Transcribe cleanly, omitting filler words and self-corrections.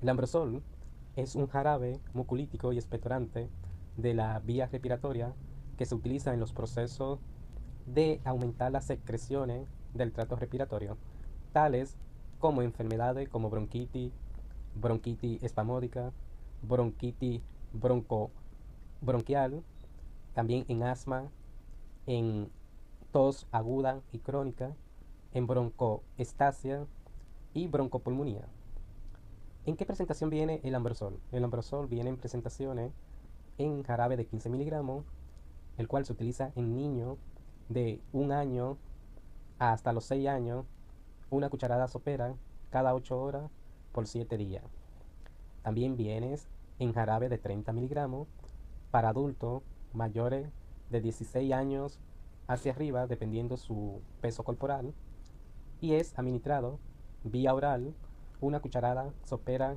El Ambrosol es un jarabe mucolítico y expectorante de la vía respiratoria que se utiliza en los procesos de aumentar las secreciones del tracto respiratorio, tales como enfermedades como bronquitis, bronquitis espasmódica, bronquitis bronco bronquial, también en asma, en tos aguda y crónica, en broncoestasia y broncopulmonía. ¿En qué presentación viene el Ambrosol? El Ambrosol viene en presentaciones en jarabe de 15 miligramos, el cual se utiliza en niños de 1 año hasta los 6 años, una cucharada sopera cada 8 horas por 7 días. También viene en jarabe de 30 miligramos para adultos mayores de 16 años hacia arriba, dependiendo su peso corporal, y es administrado vía oral, una cucharada sopera